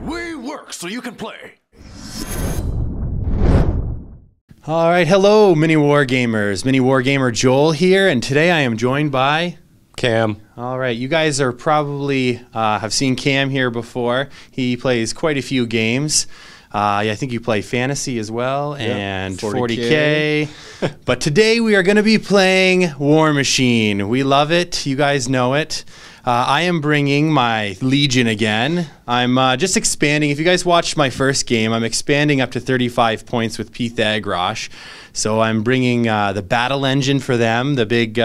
We work so you can play. Alright, hello MiniWarGamers. MiniWarGamer Joel here, and today I am joined by Cam. Alright, you guys are probably have seen Cam here before. He plays quite a few games. I think you play fantasy as well, and 40K. But today we are going to be playing Warmachine. We love it. You guys know it. I am bringing my Legion again. I'm just expanding. If you guys watched my first game, I'm expanding up to 35 points with Pythagoras. So I'm bringing the battle engine for them, the big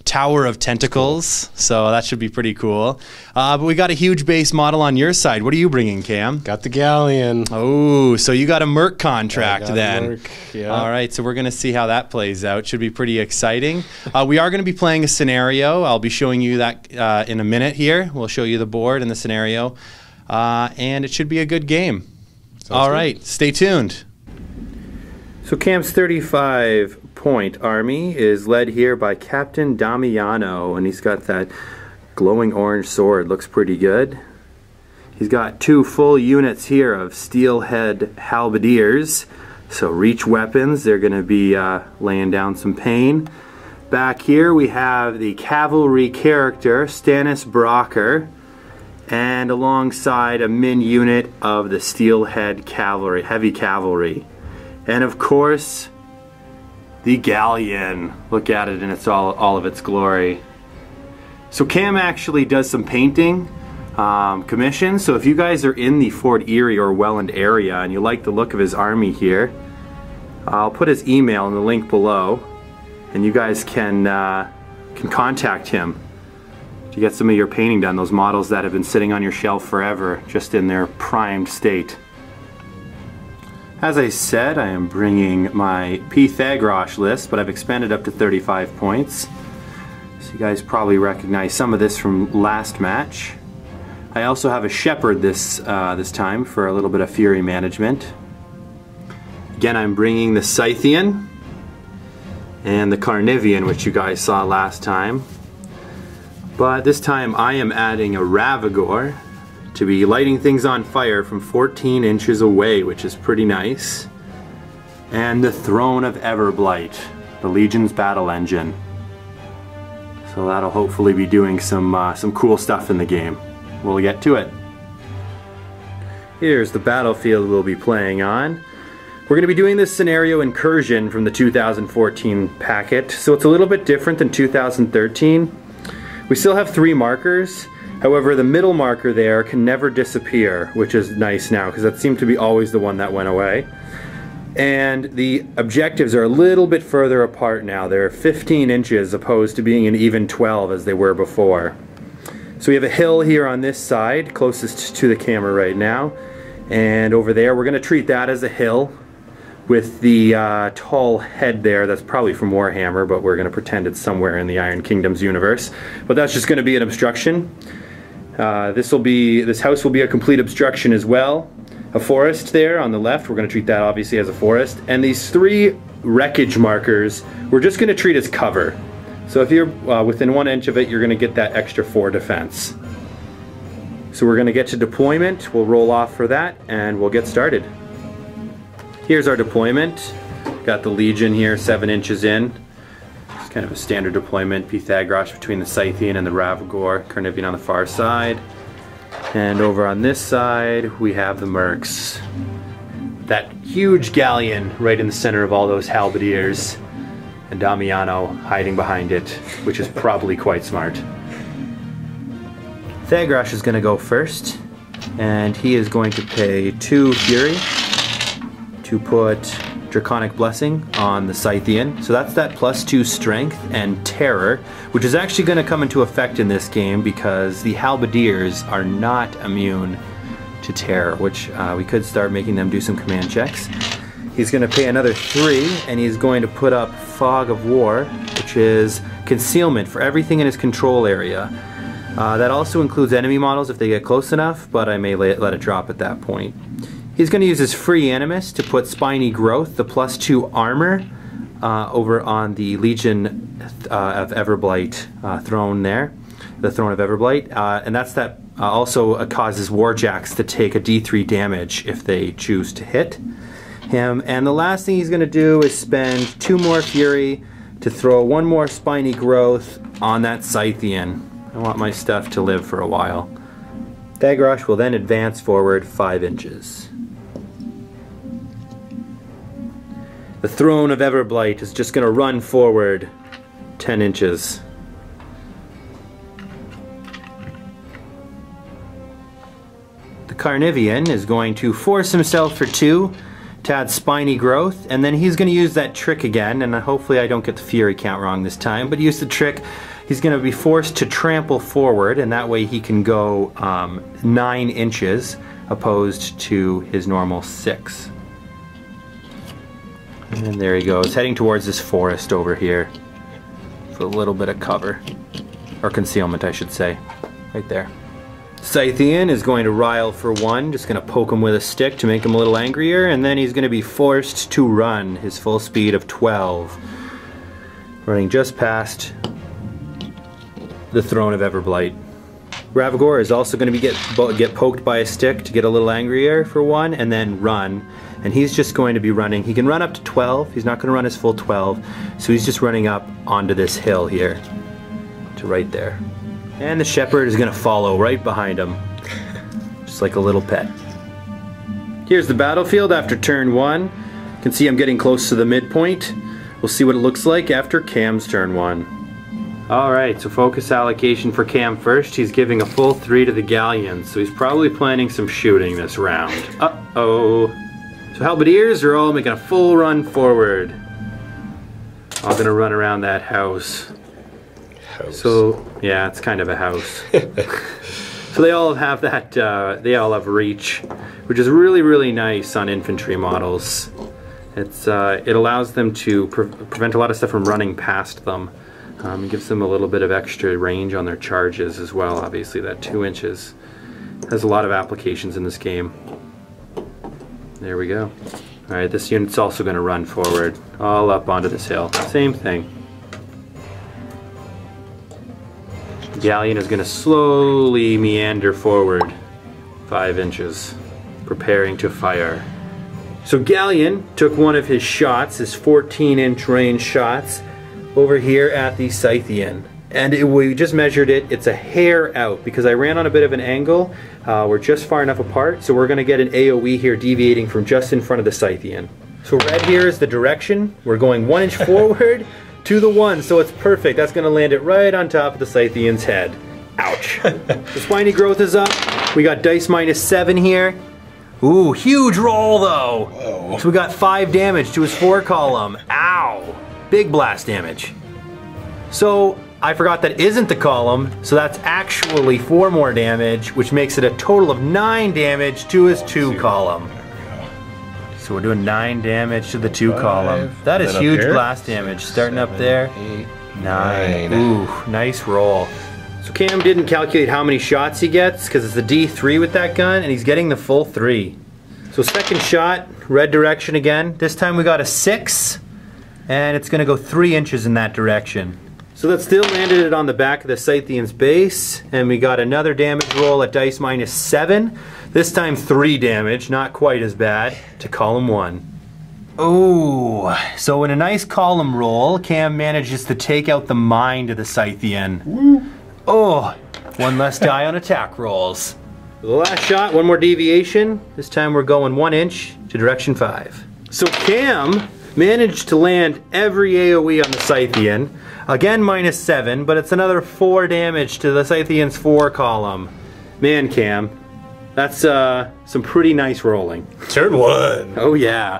Tower of Tentacles. So that should be pretty cool. But we got a huge base model on your side. What are you bringing, Cam? Got the Galleon. Oh, so you got a Merc contract then. Merc, yeah. All right, so we're going to see how that plays out. Should be pretty exciting. We are going to be playing a scenario. I'll be showing you that in a minute here. We'll show you the board and the scenario. And it should be a good game. All right, stay tuned. So Cam's 35-point army is led here by Captain Damiano, and he's got that glowing orange sword. Looks pretty good. He's got 2 full units here of steelhead halberdiers, so reach weapons. They're going to be laying down some pain. Back here we have the cavalry character, Stannis Brocker, and alongside a min unit of the steelhead cavalry, heavy cavalry. And of course, the Galleon. Look at it in all of its glory. So Cam actually does some painting commissions. So if you guys are in the Fort Erie or Welland area and you like the look of his army here, I'll put his email in the link below, and you guys can contact him to get some of your painting done. Those models that have been sitting on your shelf forever, just in their primed state. As I said, I am bringing my Pythagoras list, but I've expanded up to 35 points. So you guys probably recognize some of this from last match. I also have a Shepherd this time for a little bit of Fury management. Again, I'm bringing the Scythian and the Carnivian, which you guys saw last time. But this time I am adding a Ravagore to be lighting things on fire from 14 inches away, which is pretty nice. And the Throne of Everblight, the Legion's battle engine. So that'll hopefully be doing some cool stuff in the game. We'll get to it. Here's the battlefield we'll be playing on. We're going to be doing this scenario Incursion from the 2014 packet, so it's a little bit different than 2013. We still have 3 markers. However, the middle marker there can never disappear, which is nice now, because that seemed to be always the one that went away. And the objectives are a little bit further apart now. They're 15 inches opposed to being an even 12 as they were before. So we have a hill here on this side, closest to the camera right now. And over there, we're going to treat that as a hill with the tall head there. That's probably from Warhammer, but we're going to pretend it's somewhere in the Iron Kingdom's universe. But that's just going to be an obstruction. This house will be a complete obstruction as well. A forest there on the left, we're going to treat that obviously as a forest. And these 3 wreckage markers, we're just going to treat as cover. So if you're within 1 inch of it, you're going to get that extra 4 defense. So we're going to get to deployment. We'll roll off for that, and we'll get started. Here's our deployment. Got the Legion here, 7 inches in. Kind of a standard deployment, Pythagoras between the Scythian and the Ravagore, Carnivian on the far side. And over on this side, we have the Mercs. That huge Galleon right in the center of all those halberdiers, and Damiano hiding behind it, which is probably quite smart. Pythagoras is going to go first, and he is going to pay 2 Fury to put Draconic Blessing on the Scythian. So that's that +2 strength and terror, which is actually going to come into effect in this game because the halberdiers are not immune to terror, which we could start making them do some command checks. He's going to pay another 3, and he's going to put up Fog of War, which is concealment for everything in his control area. That also includes enemy models if they get close enough, but I may let it drop at that point. He's going to use his free Animus to put Spiny Growth, the +2 armor, over on the Legion of Everblight throne there, the Throne of Everblight, and that's that also causes Warjacks to take a D3 damage if they choose to hit him. And the last thing he's going to do is spend 2 more Fury to throw 1 more Spiny Growth on that Scythian. I want my stuff to live for a while. Dagrosh will then advance forward 5 inches. The Throne of Everblight is just going to run forward 10 inches. The Carnivian is going to force himself for 2 to add Spiny Growth, and then he's going to use that trick again, and hopefully I don't get the Fury count wrong this time, but use the trick. He's going to be forced to trample forward, and that way he can go 9 inches opposed to his normal 6. And there he goes, heading towards this forest over here for a little bit of cover, or concealment I should say, right there. Scythian is going to rile for 1, just going to poke him with a stick to make him a little angrier, and then he's going to be forced to run his full speed of 12, running just past the Throne of Everblight. Ravagore is also going to get poked by a stick to get a little angrier for 1, and then run. And he's just going to be running. He can run up to 12. He's not going to run his full 12, so he's just running up onto this hill here to right there. And the Shepherd is going to follow right behind him, just like a little pet. Here's the battlefield after turn 1. You can see I'm getting close to the midpoint. We'll see what it looks like after Cam's turn 1. Alright, so focus allocation for Cam first. He's giving a full 3 to the Galleons, so he's probably planning some shooting this round. Uh-oh. So Halberdiers are all making a full run forward. All gonna run around that house. So, yeah, it's kind of a house. So they all have that, they all have reach, which is really, really nice on infantry models. It allows them to prevent a lot of stuff from running past them. It gives them a little bit of extra range on their charges as well. Obviously that 2 inches has a lot of applications in this game. There we go. Alright, this unit's also going to run forward, all up onto this hill. Same thing. Galleon is going to slowly meander forward 5 inches, preparing to fire. So Galleon took one of his shots, his 14-inch range shots, over here at the Scythian. And we just measured it, it's a hair out because I ran on a bit of an angle. We're just far enough apart, so we're going to get an AoE here deviating from just in front of the Scythian. So red here is the direction. We're going 1 inch forward to the 1, so it's perfect. That's going to land it right on top of the Scythian's head. Ouch. The Spiny Growth is up. We got dice -7 here. Ooh, huge roll though. Whoa. So we got 5 damage to his 4 column. Ow. Big blast damage. So I forgot that isn't the column, so that's actually 4 more damage, which makes it a total of 9 damage to his 2 column. So we're doing 9 damage to the 2 column. That is huge blast damage. Starting up there. 9. Ooh, nice roll. So Cam didn't calculate how many shots he gets because it's a D3 with that gun, and he's getting the full 3. So second shot, red direction again. This time we got a 6, and it's going to go 3 inches in that direction. So that still landed it on the back of the Scythian's base, and we got another damage roll at dice -7. This time 3 damage, not quite as bad, to column 1. Oh, so in a nice column roll, Cam manages to take out the mind of the Scythian. Woo. Oh, 1 less die on attack rolls. For the last shot, 1 more deviation. This time we're going 1 inch to direction 5. So Cam managed to land every AoE on the Scythian. Again -7, but it's another 4 damage to the Scythian's 4 column. Man, Cam, that's some pretty nice rolling. Turn 1. Oh yeah.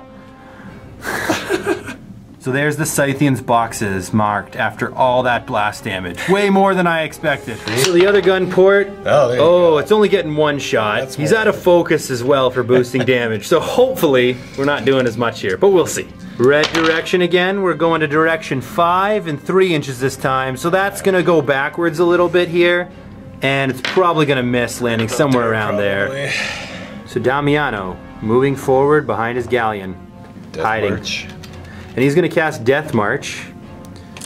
So there's the Scythian's boxes marked after all that blast damage. Way more than I expected. So the other gun port, it's only getting 1 shot. He's out of focus as well for boosting damage. So hopefully we're not doing as much here, but we'll see. Red direction again, we're going to direction 5 and 3 inches this time. So that's gonna go backwards a little bit here. And it's probably gonna miss, landing somewhere around there. So Damiano, moving forward behind his galleon. Hiding. March. And he's going to cast Death March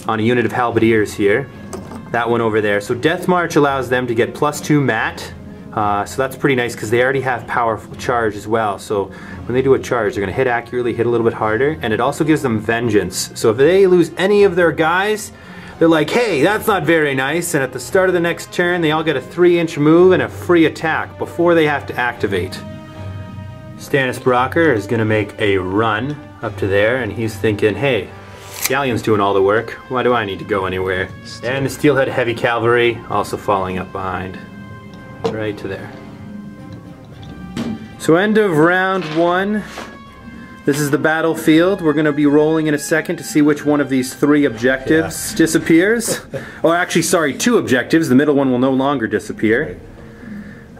on a unit of Halberdiers here. That one over there. So Death March allows them to get +2 mat So that's pretty nice because they already have powerful charge as well. So when they do a charge, they're going to hit accurately, hit a little bit harder, and it also gives them vengeance. So if they lose any of their guys, they're like, hey, that's not very nice, and at the start of the next turn, they all get a 3-inch move and a free attack before they have to activate. Stannis Brocker is going to make a run up to there, and he's thinking, hey, Galleon's doing all the work. Why do I need to go anywhere? And the Steelhead Heavy Cavalry also falling up behind. Right to there. So end of round 1. This is the battlefield. We're going to be rolling in a second to see which one of these 3 objectives disappears. Oh, actually, sorry, 2 objectives. The middle one will no longer disappear.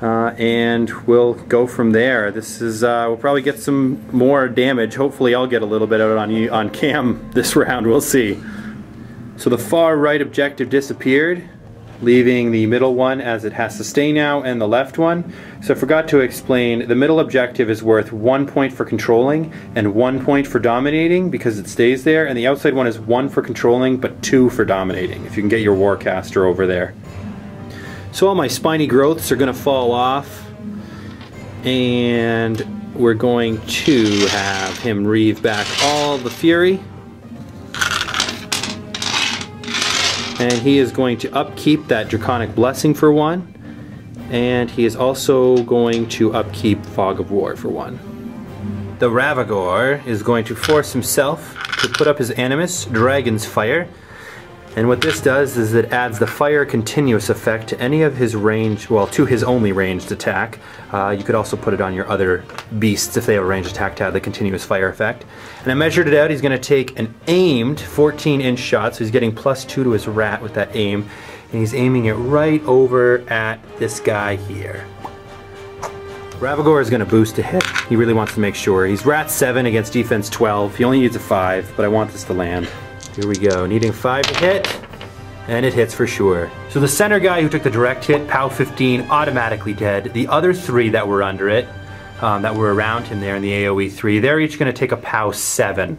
And we'll go from there. This is we'll probably get some more damage. Hopefully I'll get a little bit out on cam this round. We'll see. So the far right objective disappeared, leaving the middle one as it has to stay now, and the left one. So I forgot to explain, the middle objective is worth 1 point for controlling and 1 point for dominating because it stays there, and the outside one is 1 for controlling but 2 for dominating, if you can get your Warcaster over there. So all my spiny growths are going to fall off, and we're going to have him reave back all the fury. And he is going to upkeep that Draconic Blessing for 1, and he is also going to upkeep Fog of War for 1. The Ravagore is going to force himself to put up his Animus, Dragon's Fire. And what this does is it adds the fire continuous effect to any of his range, well, to his only ranged attack. You could also put it on your other beasts if they have a ranged attack to have the continuous fire effect. And I measured it out. He's going to take an aimed 14-inch shot, so he's getting +2 to his rat with that aim. And he's aiming it right over at this guy here. Ravagore is going to boost to hit. He really wants to make sure. He's rat 7 against defense 12. He only needs a 5, but I want this to land. Here we go, needing 5 to hit, and it hits for sure. So the center guy who took the direct hit, POW 15, automatically dead. The other 3 that were under it, that were around him there in the AoE 3, they're each going to take a POW 7.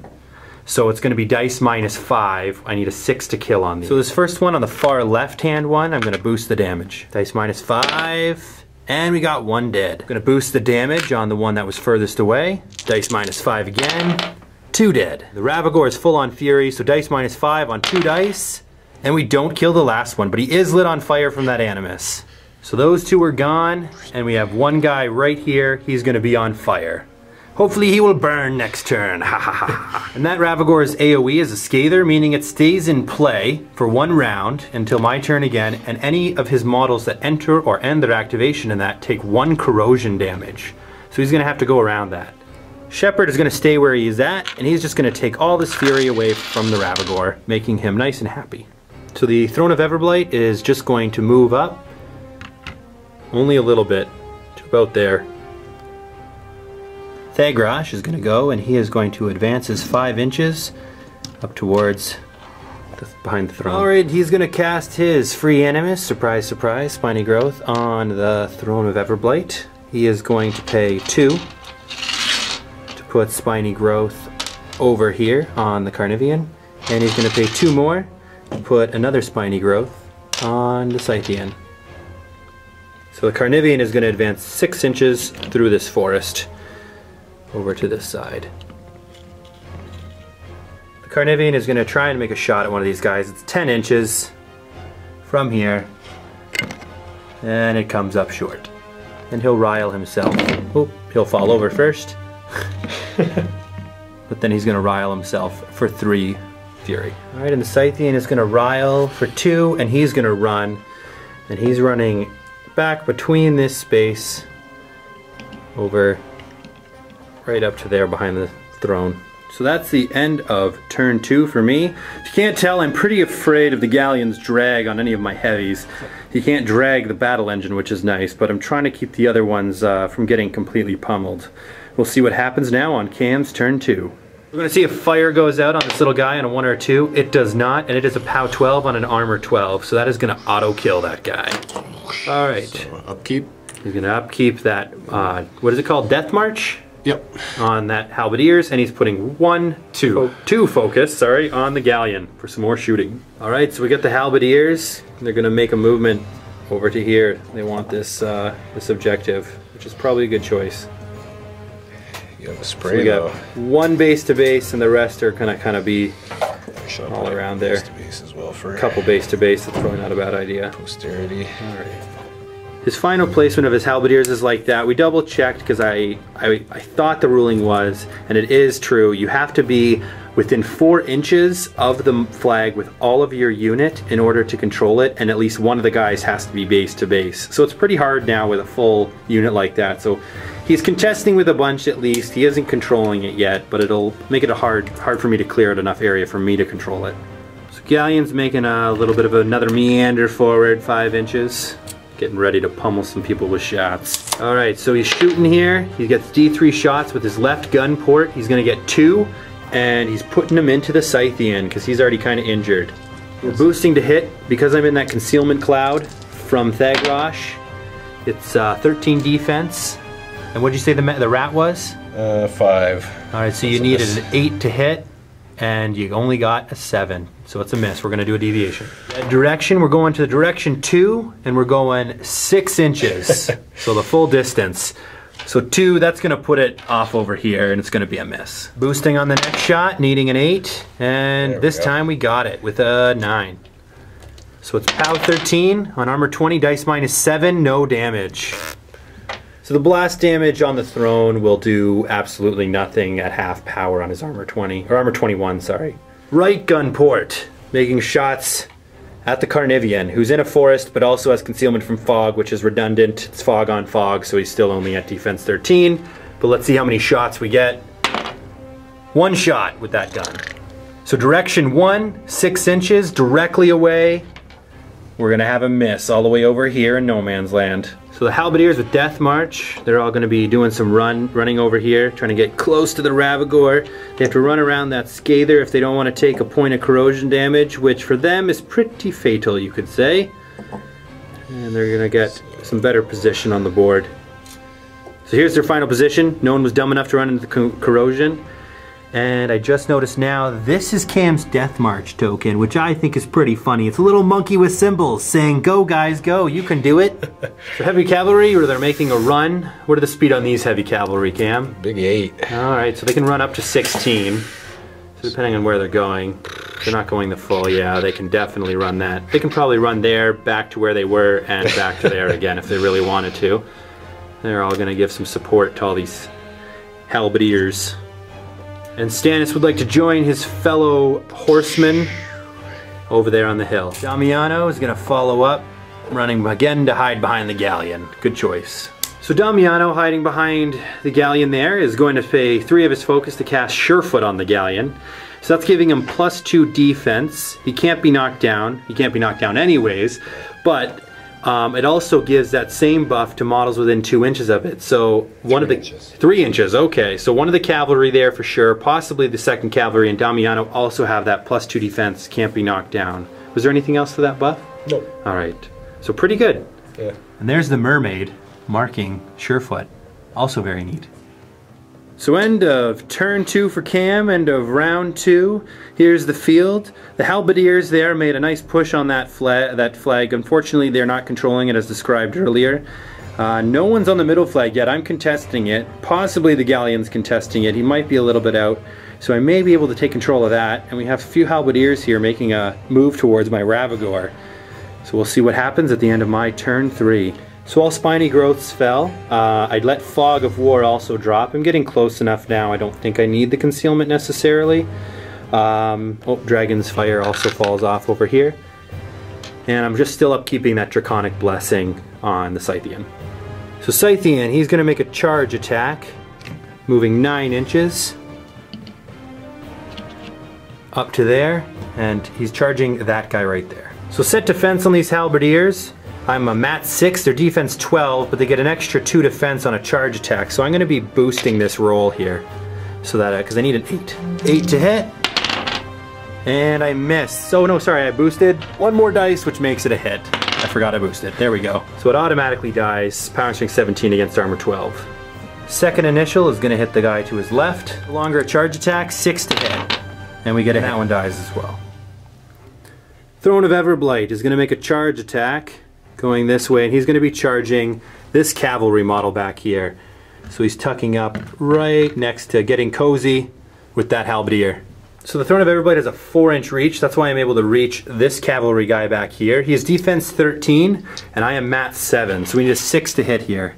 So it's going to be dice -5. I need a 6 to kill on these. So this first one on the far left-hand one, I'm going to boost the damage. Dice -5, and we got 1 dead. I'm going to boost the damage on the one that was furthest away. Dice -5 again. 2 dead. The Ravagore is full on fury, so dice -5 on 2 dice, and we don't kill the last one, but he is lit on fire from that Animus. So those 2 are gone, and we have 1 guy right here. He's going to be on fire. Hopefully he will burn next turn. Ha ha ha. And that Ravagore's AoE is a Scather, meaning it stays in play for 1 round until my turn again, and any of his models that enter or end their activation in that take 1 corrosion damage. So he's going to have to go around that. Shepherd is going to stay where he is at, and he's just going to take all this fury away from the Ravagore, making him nice and happy. So the Throne of Everblight is just going to move up, only a little bit, to about there. Thagrosh is going to go, and he is going to advance his 5 inches up towards behind the throne. Alright, he's going to cast his free Animus, surprise surprise, Spiny Growth, on the Throne of Everblight. He is going to pay 2. Put Spiny Growth over here on the Carnivean, and he's going to pay 2 more to put another Spiny Growth on the Scythian. So the Carnivean is going to advance 6 inches through this forest over to this side. The Carnivean is going to try and make a shot at one of these guys. It's 10 inches from here, and it comes up short. And he'll rile himself. Oh, he'll fall over first. But then he's going to rile himself for 3 fury. Alright, and the Scythian is going to rile for 2, and he's going to run. And he's running back between this space over right up to there behind the throne. So that's the end of turn 2 for me. If you can't tell, I'm pretty afraid of the Galleon's drag on any of my heavies. He can't drag the battle engine, which is nice, but I'm trying to keep the other ones from getting completely pummeled. We'll see what happens now on Cam's turn 2. We're going to see if fire goes out on this little guy on a 1 or a 2. It does not, and it is a POW 12 on an armor 12, so that is going to auto-kill that guy. Alright. So upkeep. He's going to upkeep that, what is it called, Death March? Yep. On that Halberdiers, and he's putting 2 focus, on the Galleon for some more shooting. Alright, so we get the Halberdiers. They're going to make a movement over to here. They want this this objective, which is probably a good choice. You have a So spray we got though. one base to base, and the rest are gonna kind of be all around there. Base to base as well for A couple base to base. That's probably not a bad idea. posterity. All right. His final placement of his halberdiers is like that. We double checked because I thought the ruling was, and it is true, you have to be within 4 inches of the flag with all of your unit in order to control it, and at least one of the guys has to be base to base. So it's pretty hard now with a full unit like that. So he's contesting with a bunch at least. He isn't controlling it yet, but it'll make it hard for me to clear out enough area for me to control it. So Galleon's making a little bit of another meander forward, 5 inches. Getting ready to pummel some people with shots. All right, so he's shooting here. He gets D3 shots with his left gun port. He's gonna get 2, and he's putting them into the Scythian because he's already kind of injured. We're boosting to hit because I'm in that concealment cloud from Thagrosh. It's 13 defense. And what'd you say the rat was? 5. All right, so you needed an 8 to hit, and you only got a 7. So it's a miss. We're gonna do a deviation. Direction, we're going to the direction 2, and we're going 6 inches. So the full distance. So 2, that's gonna put it off over here, and it's gonna be a miss. Boosting on the next shot, needing an 8, and this time we got it with a 9. So it's POW 13 on armor 20, dice minus 7, no damage. So the blast damage on the throne will do absolutely nothing at half power on his armor 20, or armor 21, sorry. Right gun port, making shots at the Carnivian, who's in a forest but also has concealment from fog, which is redundant. It's fog on fog, so he's still only at defense 13. But let's see how many shots we get. 1 shot with that gun. So direction 1, 6 inches, directly away. We're gonna have a miss all the way over here in no man's land. So the halberdiers with Death March, they're all gonna be doing some running over here, trying to get close to the Ravagore. They have to run around that Scather if they don't want to take a point of corrosion damage, which for them is pretty fatal, you could say. And they're gonna get some better position on the board. So here's their final position. No one was dumb enough to run into the corrosion. And I just noticed now, this is Cam's Death March token, which I think is pretty funny. It's a little monkey with symbols saying, "Go guys, go, you can do it." So heavy cavalry, or they're making a run. What are the speed on these heavy cavalry, Cam? Big 8. All right, so they can run up to 16. So depending on where they're going, if they're not going the full, yeah, they can definitely run that. They can probably run there, back to where they were, and back to there again if they really wanted to. They're all gonna give some support to all these halberdiers. And Stannis would like to join his fellow horsemen over there on the hill. Damiano is going to follow up, running again to hide behind the galleon. Good choice. So Damiano, hiding behind the galleon there, is going to pay 3 of his focus to cast Surefoot on the galleon. So that's giving him +2 defense. He can't be knocked down. He can't be knocked down anyways, but it also gives that same buff to models within 2 inches of it. So one of the 3 inches, okay. So one of the cavalry there for sure, possibly the 2nd cavalry, and Damiano also have that +2 defense, can't be knocked down. Was there anything else to that buff? Nope. All right, so pretty good. Yeah. And there's the mermaid marking Surefoot, also very neat. So end of turn 2 for Cam, end of round 2. Here's the field. The halberdiers there made a nice push on that flag. Unfortunately, they're not controlling it as described earlier. No one's on the middle flag yet. I'm contesting it. Possibly the galleon's contesting it. He might be a little bit out. So I may be able to take control of that. And we have a few halberdiers here making a move towards my Ravagore. So we'll see what happens at the end of my turn 3. So all spiny growths fell. I'd let Fog of War also drop. I'm getting close enough now. I don't think I need the concealment necessarily. Oh, Dragon's Fire also falls off over here. And I'm just still upkeeping that Draconic Blessing on the Scythian. So Scythian, he's going to make a charge attack, moving 9 inches up to there, and he's charging that guy right there. So set defense on these halberdiers. I'm a mat 6, their defense 12, but they get an extra 2 defense on a charge attack. So I'm going to be boosting this roll here, so that because I need an 8. 8 to hit, and I missed. So no, sorry, I boosted 1 more dice, which makes it a hit. I forgot I boosted. There we go. So it automatically dies. Power strength 17 against armor 12. Second initial is going to hit the guy to his left. No longer a charge attack, 6 to hit, and we get a hit. That one dies as well. Throne of Everblight is going to make a charge attack. going this way, and he's going to be charging this cavalry model back here. So he's tucking up right next to getting cozy with that halberdier. So the Throne of Everblight has a 4-inch reach. That's why I'm able to reach this cavalry guy back here. He has defense 13, and I am mat 7, so we need a 6 to hit here.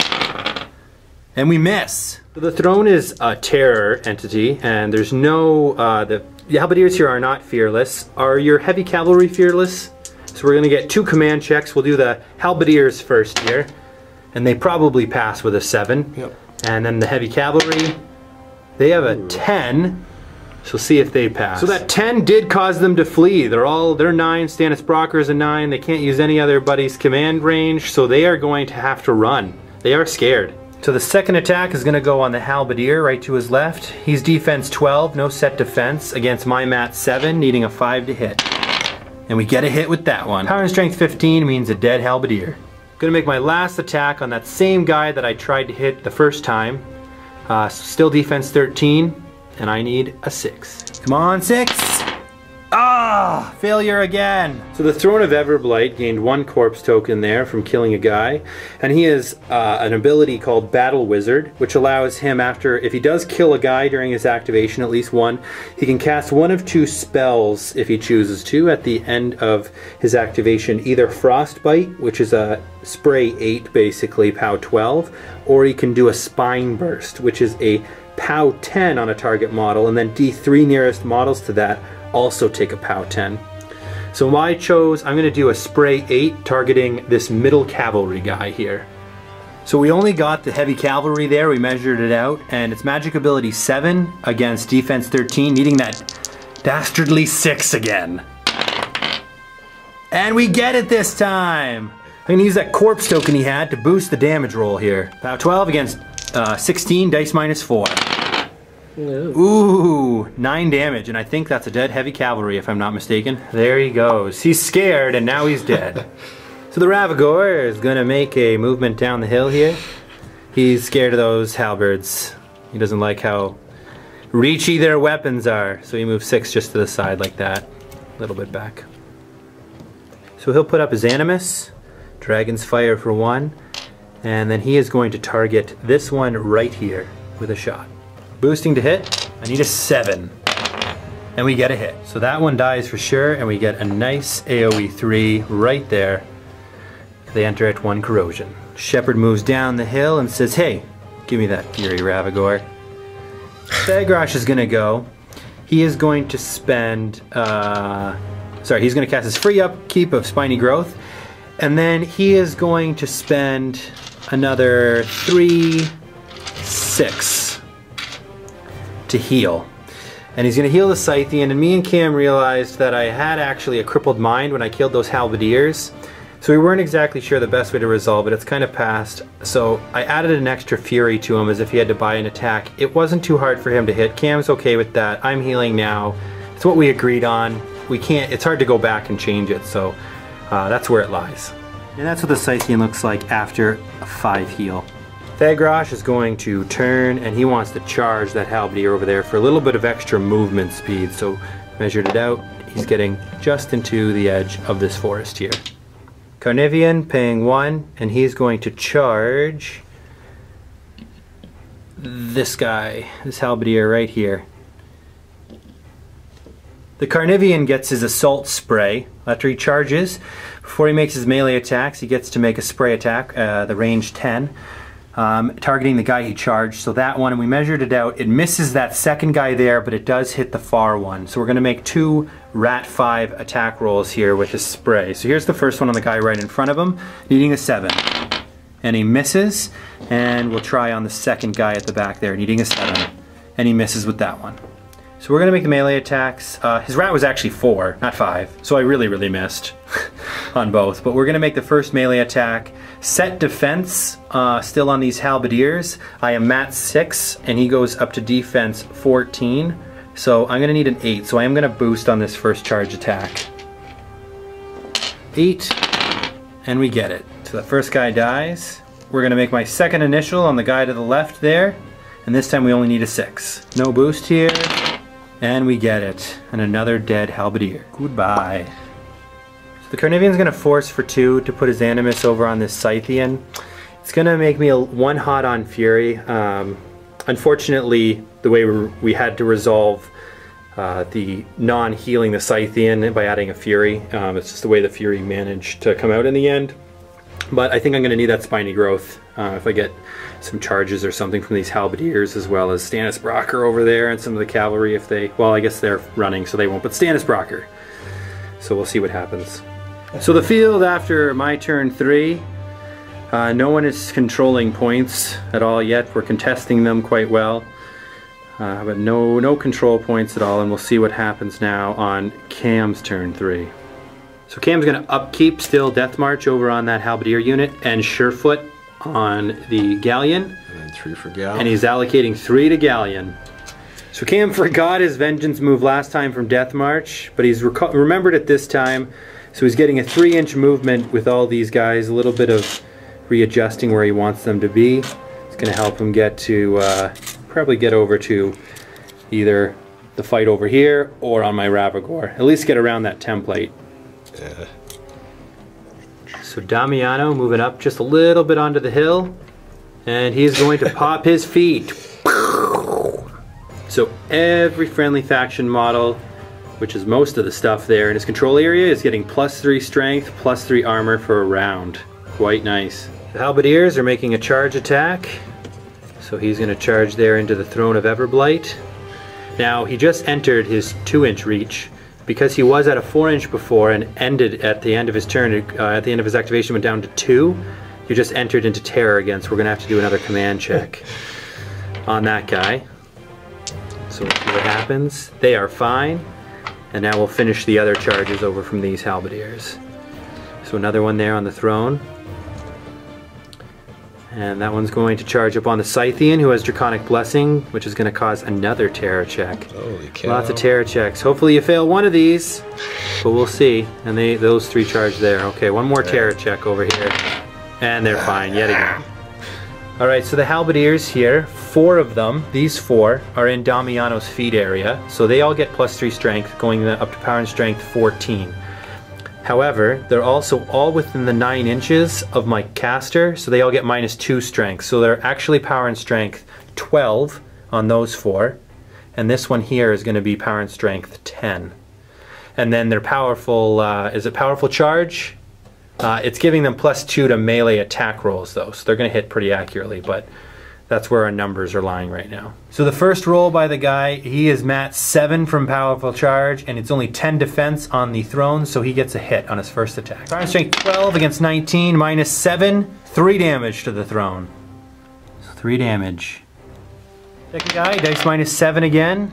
And we miss. So the throne is a terror entity, and there's no, the halberdiers here are not fearless. Are your heavy cavalry fearless? So we're gonna get 2 command checks. We'll do the halberdiers first here, and they probably pass with a 7. Yep. And then the heavy cavalry, they have a 10. So see if they pass. So that 10 did cause them to flee. They're 9, Stannis Brocker's a 9. They can't use any other buddy's command range, so they are going to have to run. They are scared. So the second attack is gonna go on the halberdier right to his left. He's defense 12, no set defense, against my mat 7, needing a 5 to hit. And we get a hit with that one. Power and strength 15 means a dead halberdier. Gonna make my last attack on that same guy that I tried to hit the first time. Still defense 13, and I need a 6. Come on, 6! Ah, failure again. So the Throne of Everblight gained 1 corpse token there from killing a guy, and he has an ability called Battle Wizard, which allows him if he does kill a guy during his activation, at least one, he can cast 1 of 2 spells if he chooses to at the end of his activation, either Frostbite, which is a spray 8 basically, POW 12, or he can do a Spine Burst, which is a POW 10 on a target model, and then D3 nearest models to that also take a POW 10. So I'm going to do a spray 8 targeting this middle cavalry guy here. So we only got the heavy cavalry there, we measured it out, and it's magic ability 7 against defense 13, needing that dastardly 6 again. And we get it this time! I'm going to use that corpse token he had to boost the damage roll here. POW 12 against 16, dice minus 4. Ooh, 9 damage, and I think that's a dead heavy cavalry if I'm not mistaken. There he goes. He's scared and now he's dead. So the Ravagore is gonna make a movement down the hill here. He's scared of those halberds. He doesn't like how reachy their weapons are, so he moves 6 just to the side like that. A little bit back. So he'll put up his Animus, Dragon's Fire for 1, and then he is going to target this one right here with a shot. Boosting to hit, I need a 7. And we get a hit. So that one dies for sure, and we get a nice AoE 3 right there. They enter at 1 corrosion. Shepherd moves down the hill and says, hey, give me that Fury Ravagore. Thagrosh is gonna go. He is going to spend, he's gonna cast his free upkeep of Spiny Growth, and then he is going to spend another 3, 6 to heal. And he's going to heal the Scythian, and me and Cam realized that I had actually a crippled mind when I killed those halberdiers, so we weren't exactly sure the best way to resolve it. It's kind of past, so I added an extra fury to him as if he had to buy an attack. It wasn't too hard for him to hit. Cam's okay with that. I'm healing now. It's what we agreed on. It's hard to go back and change it, so that's where it lies. And that's what the Scythian looks like after a 5 heal. Thagrosh is going to turn, and he wants to charge that halberdier over there for a little bit of extra movement speed. So measured it out, he's getting just into the edge of this forest here. Carnivian paying 1, and he's going to charge this guy, this halberdier right here. The Carnivian gets his assault spray after he charges. Before he makes his melee attacks, he gets to make a spray attack, the range 10. Targeting the guy he charged. So that one, and we measured it out, it misses that second guy there, but it does hit the far one. So we're going to make 2 Rat 5 attack rolls here with his spray. So here's the first one on the guy right in front of him, needing a 7. And he misses, and we'll try on the second guy at the back there, needing a 7. And he misses with that one. So we're going to make the melee attacks. His rat was actually 4, not 5, so I really missed on both. But we're going to make the first melee attack. Set defense, still on these halberdiers. I am mat 6, and he goes up to defense 14. So I'm going to need an 8, so I am going to boost on this first charge attack. 8, and we get it. So the first guy dies. We're going to make my second initial on the guy to the left there, and this time we only need a 6. No boost here. And we get it. And another dead halberdier. Goodbye. So The Carnivian's going to force for 2 to put his Animus over on this Scythian. It's going to make me 1 hot on Fury. Unfortunately, the way we had to resolve the non-healing the Scythian by adding a Fury. It's just the way the Fury managed to come out in the end. But I think I'm going to need that Spiny Growth if I get some charges or something from these Halberdiers, as well as Stannis Brocker over there and some of the cavalry if they... Well, I guess they're running, so they won't, but Stannis Brocker. So we'll see what happens. So the field after my turn 3, no one is controlling points at all yet. We're contesting them quite well. But no control points at all, and we'll see what happens now on Cam's turn 3. So Cam's going to upkeep still Death March over on that Halberdier unit, and Surefoot on the Galleon. And then 3 for Gal. And he's allocating 3 to Galleon. So Cam forgot his Vengeance move last time from Death March, but he's remembered it this time. So he's getting a 3-inch movement with all these guys, a little bit of readjusting where he wants them to be. It's going to help him get to, probably get over to either the fight over here or on my Ravagore. At least get around that template. Yeah. So Damiano moving up just a little bit onto the hill, and he's going to pop his feet. So every friendly faction model, which is most of the stuff there in his control area, is getting +3 strength, +3 armor for a round. Quite nice. The Halberdiers are making a charge attack, so he's going to charge there into the Throne of Everblight. Now he just entered his 2-inch reach. Because he was at a 4-inch before and ended at the end of his turn, at the end of his activation went down to 2, you just entered into Terror again, so we're going to have to do another command check on that guy. So we'll see what happens. They are fine, and now we'll finish the other charges over from these Halberdiers. So another one there on the throne. And that one's going to charge up on the Scythian, who has Draconic Blessing, which is going to cause another Terror check. Holy cow. Lots of Terror checks. Hopefully you fail one of these, but we'll see. And those 3 charge there. Okay, one more Terror check over here. And they're fine yet again. Alright, so the Halberdiers here, 4 of them, these 4, are in Damiano's feet area. So they all get +3 strength, going up to power and strength 14. However, they're also all within the 9 inches of my caster, so they all get -2 strength. So they're actually power and strength 12 on those 4. And this one here is going to be power and strength 10. And then their powerful, is it powerful charge? It's giving them +2 to melee attack rolls though, so they're going to hit pretty accurately, but that's where our numbers are lying right now. So the first roll by the guy, he is mat 7 from powerful charge, and it's only 10 defense on the throne, so he gets a hit on his first attack. Power and strength 12 against 19, -7, 3 damage to the throne. So 3 damage. Second guy, dice -7 again.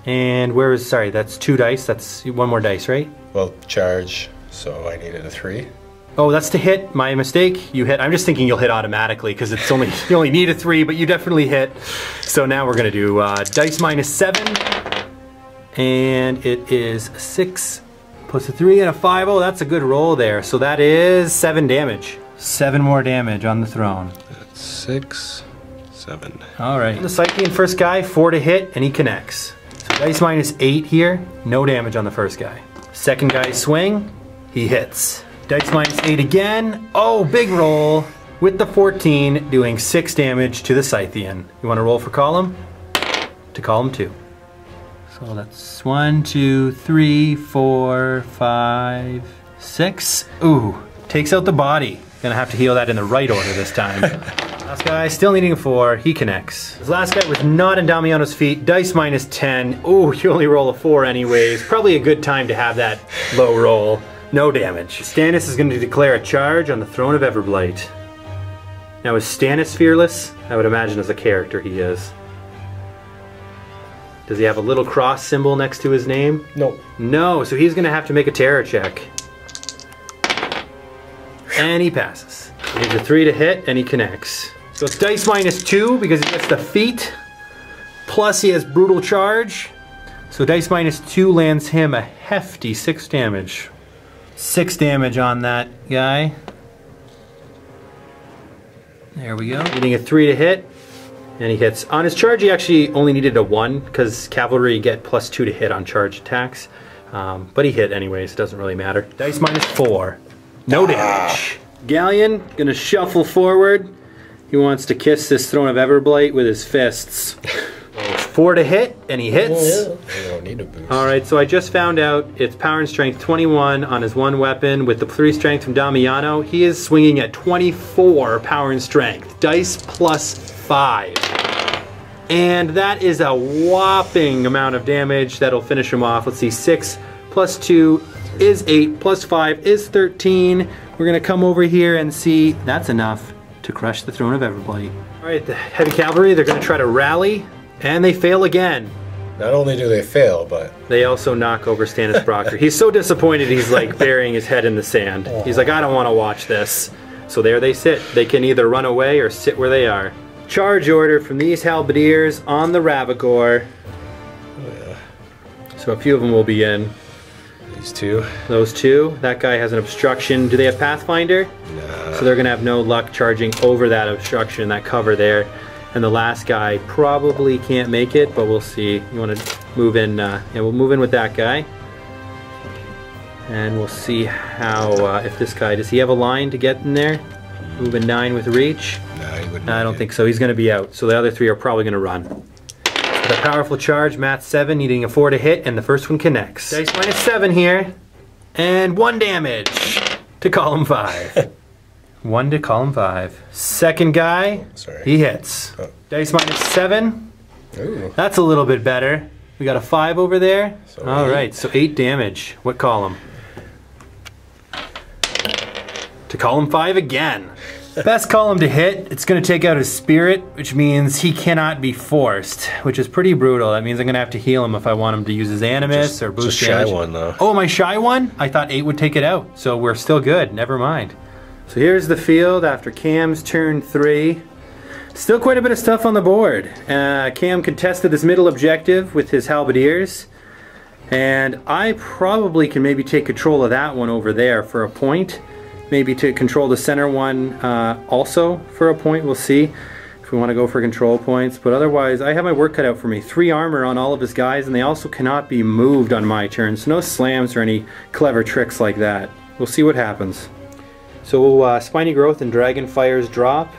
And where is, sorry, that's 2 dice, that's 1 more dice, right? Well, charge, so I needed a 3. Oh, that's to hit. My mistake. You hit. I'm just thinking you'll hit automatically because it's only you only need a 3, but you definitely hit. So now we're gonna do dice -7, and it is 6 plus a 3 and a 5. Oh, that's a good roll there. So that is 7 damage. 7 more damage on the throne. That's 6, 7. All right. The Scythian first guy, 4 to hit, and he connects. So dice -8 here. No damage on the first guy. Second guy swing. He hits. Dice -8 again. Oh, big roll with the 14, doing 6 damage to the Scythian. You want to roll for column? To column 2. So that's 1, 2, 3, 4, 5, 6. Ooh, takes out the body. Gonna have to heal that in the right order this time. Last guy, still needing a 4. He connects. This last guy was not in Damiano's feet. Dice -10. Ooh, you only roll a 4 anyways. Probably a good time to have that low roll. No damage. Stannis is going to declare a charge on the Throne of Everblight. Now is Stannis fearless? I would imagine as a character he is. Does he have a little cross symbol next to his name? No. No, so he's going to have to make a terror check. And he passes. He needs a 3 to hit, and he connects. So it's dice -2 because he gets the feat. Plus he has brutal charge. So dice -2 lands him a hefty 6 damage. 6 damage on that guy. There we go. Needing a 3 to hit, and he hits. On his charge, he actually only needed a 1 because cavalry get +2 to hit on charge attacks. But he hit anyways, it doesn't really matter. Dice -4. No damage. Galleon, gonna shuffle forward. He wants to kiss this Throne of Everblight with his fists. 4 to hit, and he hits. I don't need a boost. Alright, so I just found out it's power and strength 21 on his one weapon with the 3 strength from Damiano. He is swinging at 24 power and strength. Dice +5. And that is a whopping amount of damage that'll finish him off. Let's see, 6 + 2 is 8, +5 is 13. We're gonna come over here and see that's enough to crush the Throne of Everblight. Alright, the heavy cavalry, they're gonna try to rally, and they fail again. Not only do they fail, but They also knock over Stannis Proctor. He's so disappointed he's like burying his head in the sand. He's like, I don't want to watch this. So there they sit. They can either run away or sit where they are. Charge order from these halberdiers on the Ravagore. So a few of them will be in. these two. Those two. That guy has an obstruction. Do they have Pathfinder? Nah. So they're going to have no luck charging over that obstruction, that cover there. And the last guy probably can't make it, but we'll see. You want to move in, yeah, we'll move in with that guy. And we'll see how, if this guy, does he have a line to get in there? Moving 9 with reach? Nah, he wouldn't. I don't think so. He's going to be out. So the other 3 are probably going to run. With a powerful charge, Matt 7 needing a 4 to hit, and the first one connects. Dice -7 here. And 1 damage to column 5. 1 to column 5. Second guy, Sorry. he hits. Oh. Dice -7. Ooh. That's a little bit better. We got a 5 over there. So All 8. right, so 8 damage. What column? To column 5 again. Best column to hit, it's going to take out his spirit, which means he cannot be forced, which is pretty brutal. That means I'm going to have to heal him if I want him to use his animus or boost Just shy damage. one though. Oh, my shy one? I thought 8 would take it out, so we're still good. Never mind. So here's the field after Cam's turn 3. Still quite a bit of stuff on the board. Cam contested this middle objective with his halberdiers, and I probably can maybe take control of that one over there for a point. Maybe to control the center one also for a point. We'll see if we want to go for control points. But otherwise, I have my work cut out for me. 3 armor on all of his guys, and they also cannot be moved on my turn. So no slams or any clever tricks like that. We'll see what happens. So Spiny Growth and Dragon Fires drop.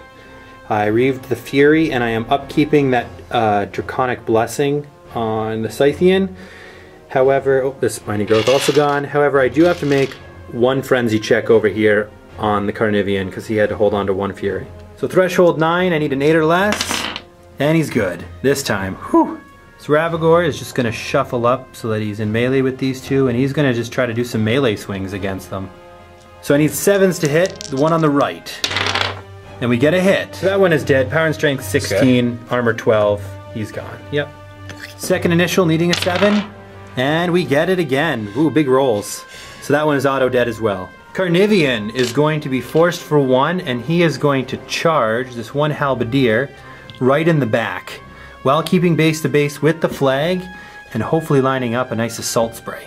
I reaved the Fury, and I am upkeeping that Draconic Blessing on the Scythian. However, oh, the Spiny Growth also gone. However, I do have to make 1 Frenzy check over here on the Carnivian because he had to hold on to 1 Fury. So threshold 9, I need an 8 or less, and he's good this time. Whew. So Ravagore is just going to shuffle up so that he's in melee with these 2, and he's going to just try to do some melee swings against them. So I need 7s to hit, the one on the right. And we get a hit. So that one is dead. Power and strength 16, armor 12. He's gone. Yep. Second initial needing a 7. And we get it again. Ooh, big rolls. So that one is auto dead as well. Carnivian is going to be forced for 1, and he is going to charge this 1 halberdier right in the back while keeping base to base with the flag and hopefully lining up a nice assault spray.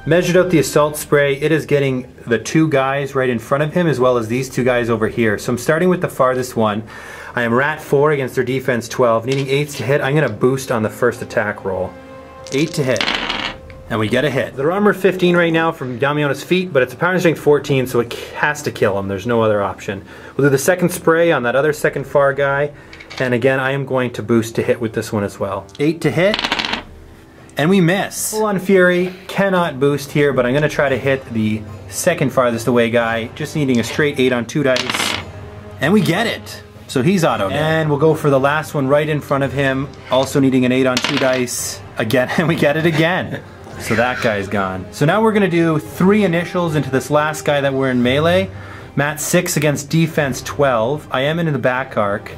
Measured out the assault spray, it is getting the 2 guys right in front of him as well as these 2 guys over here. So I'm starting with the farthest one. I am rat 4 against their defense 12, needing 8s to hit. I'm going to boost on the first attack roll. 8 to hit. And we get a hit. Their armor 15 right now from Damiano's feet, but it's a power and strength 14, so it has to kill him. There's no other option. We'll do the second spray on that other second far guy. And again, I am going to boost to hit with this one as well. 8 to hit. And we miss. Full on Fury, cannot boost here, but I'm going to try to hit the second farthest away guy, just needing a straight 8 on 2 dice. And we get it. So he's auto. And we'll go for the last one right in front of him, also needing an 8 on 2 dice. Again, and we get it again. So that guy's gone. So now we're going to do 3 initials into this last guy that we're in melee. Mat 6 against defense 12. I am into the back arc.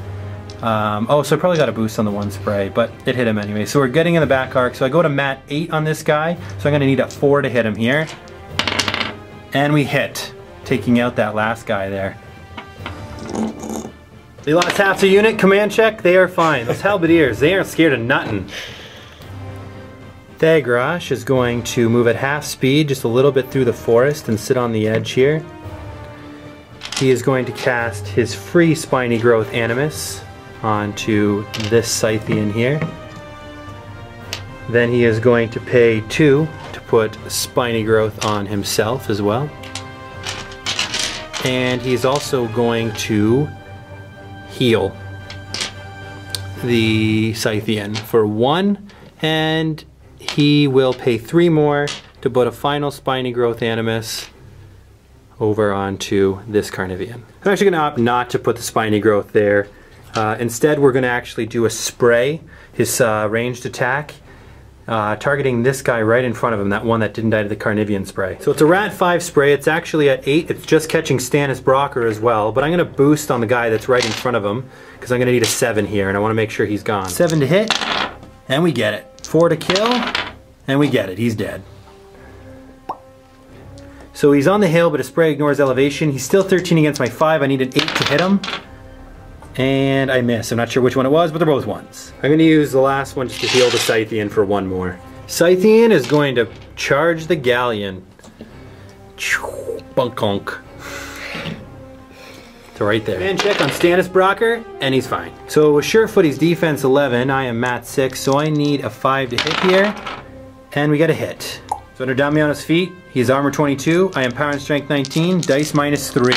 Oh, so I probably got a boost on the 1 spray, but it hit him anyway. So we're getting in the back arc. So I go to Mat 8 on this guy. So I'm going to need a 4 to hit him here. And we hit, taking out that last guy there. They lost half the unit. Command check. They are fine. Those halberdiers, they aren't scared of nothing. Thagrash is going to move at half speed just a little bit through the forest and sit on the edge here. He is going to cast his free Spiny Growth Animus onto this Scythian here. Then he is going to pay 2 to put Spiny Growth on himself as well. And he's also going to heal the Scythian for 1, and he will pay 3 more to put a final Spiny Growth Animus over onto this Carnivean. I'm actually going to opt not to put the Spiny Growth there. Instead, we're going to actually do a spray, his ranged attack, targeting this guy right in front of him, that one that didn't die to the Carnivean spray. So it's a Rat 5 spray. It's actually at 8. It's just catching Stannis Brocker as well, but I'm going to boost on the guy that's right in front of him because I'm going to need a 7 here, and I want to make sure he's gone. 7 to hit, and we get it. 4 to kill, and we get it. He's dead. So he's on the hill, but his spray ignores elevation. He's still 13 against my 5. I need an 8 to hit him. And I miss. I'm not sure which one it was, but they're both 1s. I'm going to use the last one just to heal the Scythian for 1 more. Scythian is going to charge the Galleon. Bunkonk. So right there. Man check on Stannis Brocker, and he's fine. So with Surefoot, he's defense 11. I am mat 6, so I need a 5 to hit here. And we got a hit. So under Damiano's feet, he's armor 22. I am power and strength 19, dice minus 3.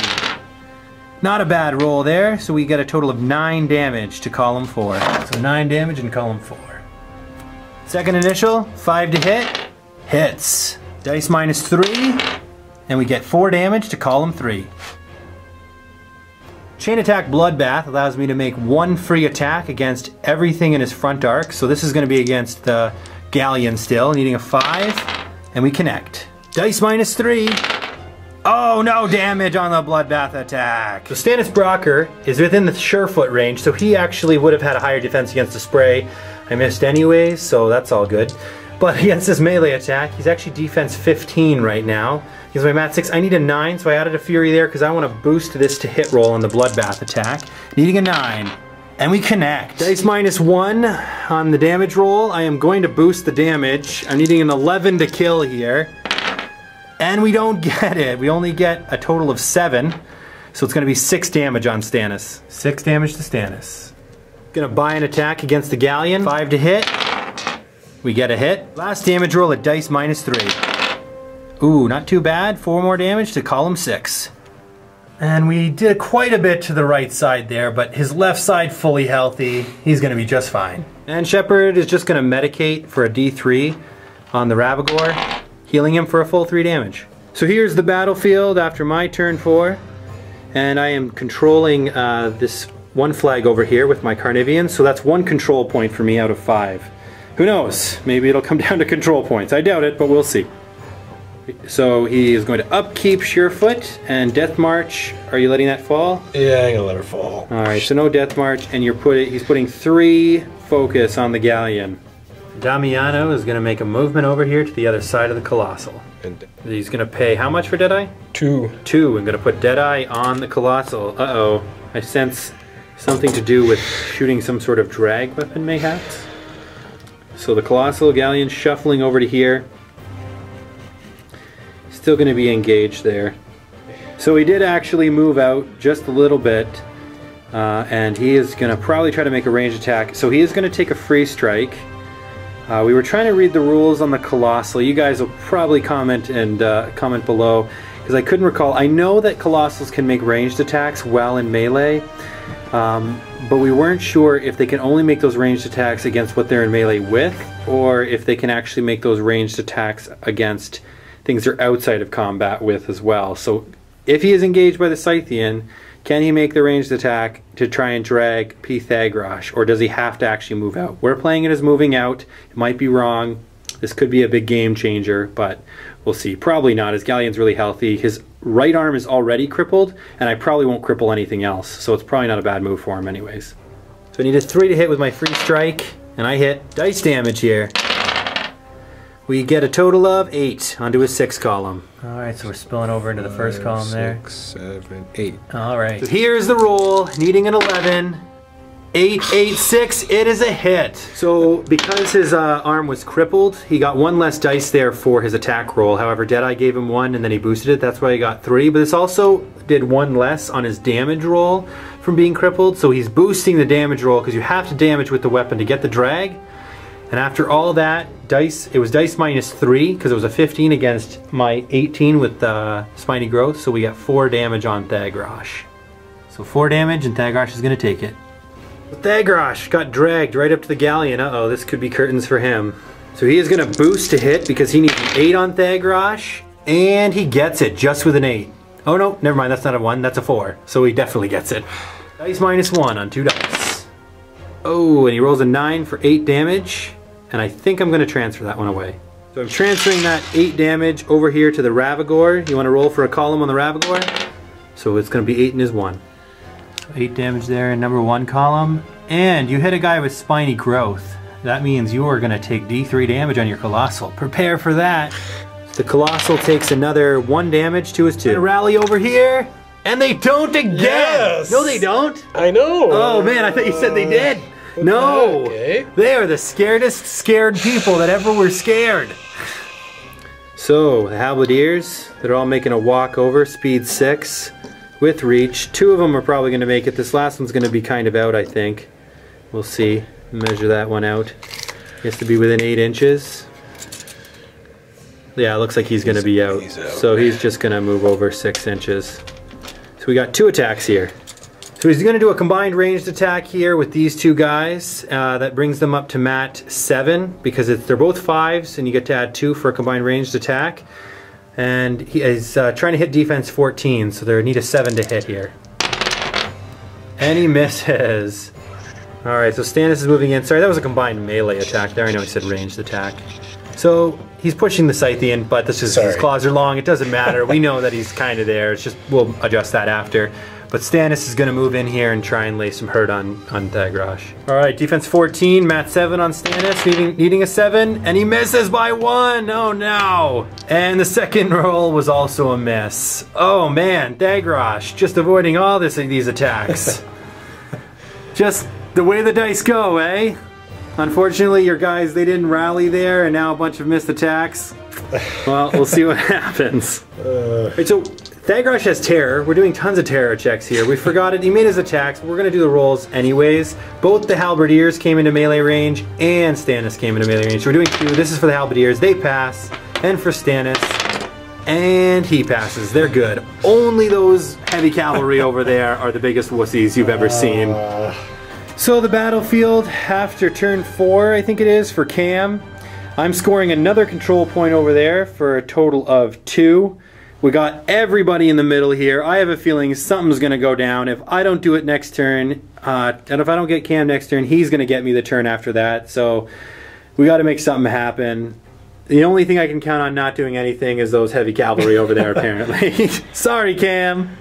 Not a bad roll there, so we get a total of 9 damage to column 4. So 9 damage in column 4. Second initial, 5 to hit, hits. Dice minus 3, and we get 4 damage to column 3. Chain attack Bloodbath allows me to make 1 free attack against everything in his front arc. So this is going to be against the Galleon still, needing a 5, and we connect. Dice minus 3. Oh, no damage on the Bloodbath attack. So Stannis Brocker is within the Surefoot range, so he actually would have had a higher defense against the spray. I missed anyways, so that's all good. But against this melee attack, he's actually defense 15 right now. He's my mat 6. I need a 9, so I added a Fury there because I want to boost this to hit roll on the Bloodbath attack. Needing a 9. And we connect. Dice minus 1 on the damage roll. I am going to boost the damage. I'm needing an 11 to kill here. And we don't get it. We only get a total of 7. So it's going to be 6 damage on Stannis. 6 damage to Stannis. Going to buy an attack against the Galleon. 5 to hit. We get a hit. Last damage roll at dice minus 3. Ooh, not too bad. 4 more damage to column 6. And we did quite a bit to the right side there, but his left side fully healthy. He's going to be just fine. And Shepard is just going to medicate for a D3 on the Ravagore, healing him for a full 3 damage. So here's the battlefield after my turn 4, and I am controlling this 1 flag over here with my Carnivean, so that's 1 control point for me out of 5. Who knows? Maybe it'll come down to control points. I doubt it, but we'll see. So he is going to upkeep Surefoot and Death March. Are you letting that fall? Yeah, I'm gonna let her fall. Alright, so no Death March, and he's putting 3 focus on the Galleon. Damiano is going to make a movement over here to the other side of the Colossal. And He's going to pay how much for Deadeye? 2. 2. I'm going to put Deadeye on the Colossal. Uh-oh. I sense something to do with shooting some sort of drag weapon, mayhaps. So the Colossal Galleon shuffling over to here. Still going to be engaged there. So he did actually move out just a little bit. And he is going to probably try to make a ranged attack. So he is going to take a free strike. We were trying to read the rules on the Colossal. You guys will probably comment and comment below, because I couldn't recall. I know that Colossals can make ranged attacks while in melee, but we weren't sure if they can only make those ranged attacks against what they're in melee with, or if they can actually make those ranged attacks against things they're outside of combat with as well. So if he is engaged by the Scythian, can he make the ranged attack to try and drag Pythagoras, or does he have to actually move out? We're playing it as moving out. It might be wrong. This could be a big game changer, but we'll see. Probably not. His Galleon's really healthy. His right arm is already crippled, and I probably won't cripple anything else, so it's probably not a bad move for him anyways. So I need a 3 to hit with my free strike, and I hit dice damage here. We get a total of 8 onto his 6 column. Alright, so we're spilling over into the first column there. 6, 7, 8. Alright, so here's the roll, needing an 11. 8, 8, 6, it is a hit. So because his arm was crippled, he got 1 less dice there for his attack roll. However, Deadeye gave him 1 and then he boosted it, that's why he got 3. But this also did 1 less on his damage roll from being crippled. So he's boosting the damage roll because you have to damage with the weapon to get the drag. And after all that, it was dice -3 because it was a 15 against my 18 with Spiny Growth, so we got 4 damage on Thagrosh. So 4 damage and Thagrosh is going to take it. Thagrosh got dragged right up to the galleon. Uh-oh, this could be curtains for him. So he is going to boost to hit because he needs an 8 on Thagrosh, and he gets it just with an 8. Oh no, never mind, that's not a 1, that's a 4. So he definitely gets it. Dice -1 on 2 dice. Oh, and he rolls a 9 for 8 damage. And I think I'm going to transfer that one away. So I'm transferring that 8 damage over here to the Ravagore. You want to roll for a column on the Ravagore? So it's going to be 8 in his 1. 8 damage there in number 1 column. And you hit a guy with Spiny Growth. That means you are going to take D3 damage on your Colossal. Prepare for that. The Colossal takes another 1 damage to his 2. Rally over here. And they don't again! Yes! No, they don't! I know! Oh man, I thought you said they did! No! Okay. They are the scaredest scared people that ever were scared. So, the Halberdiers, they're all making a walk over, speed 6, with reach. 2 of them are probably going to make it. This last one's going to be kind of out, I think. We'll see. Measure that one out. He has to be within 8 inches. Yeah, it looks like he's going to be out. So he's just going to move over 6 inches. So we got 2 attacks here. So he's going to do a combined ranged attack here with these 2 guys. That brings them up to mat 7 because they're both 5s and you get to add 2 for a combined ranged attack. And he is trying to hit defense 14, so they need a 7 to hit here. And he misses. Alright, so Stannis is moving in. Sorry, that was a combined melee attack there. I know I said ranged attack. So he's pushing the Scythian, but this is his claws are long. It doesn't matter. We know that he's kind of there. It's just we'll adjust that after. But Stannis is going to move in here and try and lay some hurt on Thagrosh. Alright, defense 14, mat 7 on Stannis, needing a 7, and he misses by 1! Oh no! And the second roll was also a miss. Oh man, Thagrosh, just avoiding all these attacks. Just the way the dice go, eh? Unfortunately, your guys, they didn't rally there, and now a bunch of missed attacks. Well, we'll see what happens. Right, so Thagrosh has terror. We're doing tons of terror checks here. We forgot it. He made his attacks. We're going to do the rolls anyways. Both the Halberdiers came into melee range, and Stannis came into melee range. So we're doing 2. This is for the Halberdiers. They pass. And for Stannis. And he passes. They're good. Only those heavy cavalry over there are the biggest wussies you've ever seen. So the battlefield after turn 4, I think it is, for Cam. I'm scoring another control point over there for a total of 2. We got everybody in the middle here. I have a feeling something's going to go down. If I don't do it next turn, and if I don't get Cam next turn, he's going to get me the turn after that. So we got to make something happen. The only thing I can count on not doing anything is those heavy cavalry over there, apparently. Sorry, Cam.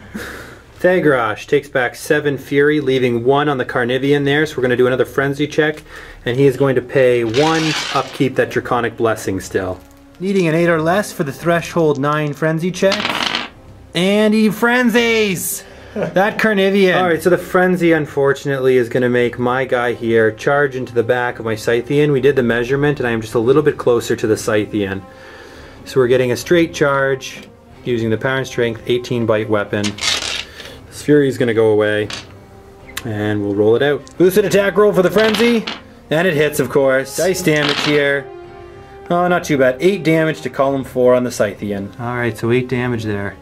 Thagrosh takes back 7 Fury, leaving 1 on the Carnivian there, so we're going to do another Frenzy check, and he is going to pay 1 upkeep that Draconic Blessing still. Needing an 8 or less for the Threshold 9 Frenzy check, and he frenzies! That Carnivian! Alright, so the Frenzy, unfortunately, is going to make my guy here charge into the back of my Scythian. We did the measurement, and I am just a little bit closer to the Scythian. So we're getting a straight charge, using the Power and Strength 18 bite weapon. Fury is going to go away, and we'll roll it out. Boosted attack roll for the Frenzy, and it hits, of course. Dice damage here. Oh, not too bad. 8 damage to column 4 on the Scythian. Alright, so 8 damage there.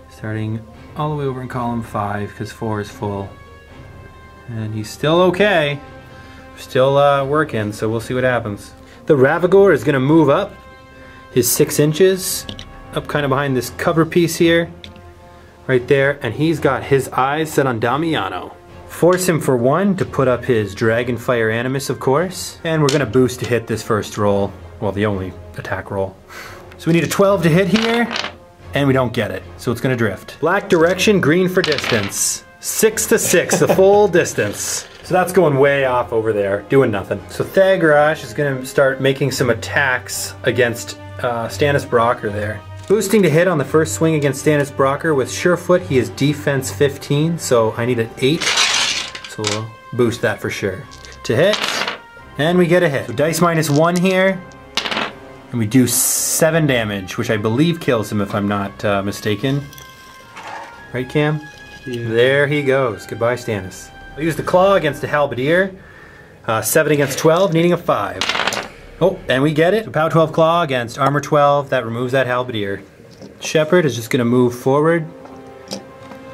Starting all the way over in column 5, because 4 is full. And he's still okay. Still working, so we'll see what happens. The Ravagore is going to move up his 6 inches, up kind of behind this cover piece here. Right there, and he's got his eyes set on Damiano. Force him for 1 to put up his Dragonfire Animus, of course. And we're going to boost to hit this first roll. Well, the only attack roll. So we need a 12 to hit here, and we don't get it. So it's going to drift. Black direction, green for distance. 6 to 6, the full distance. So that's going way off over there, doing nothing. So Thagrosh is going to start making some attacks against Stannis Brocker there. Boosting to hit on the first swing against Stannis Brocker with Surefoot. He is defense 15, so I need an 8. So we'll boost that for sure. To hit, and we get a hit. So dice -1 here, and we do 7 damage, which I believe kills him if I'm not mistaken. Right, Cam? Yeah. There he goes. Goodbye, Stannis. I use the Claw against the Halberdier. 7 against 12, needing a 5. Oh, and we get it. So power 12 claw against armor 12. That removes that halberdier. Shepherd is just going to move forward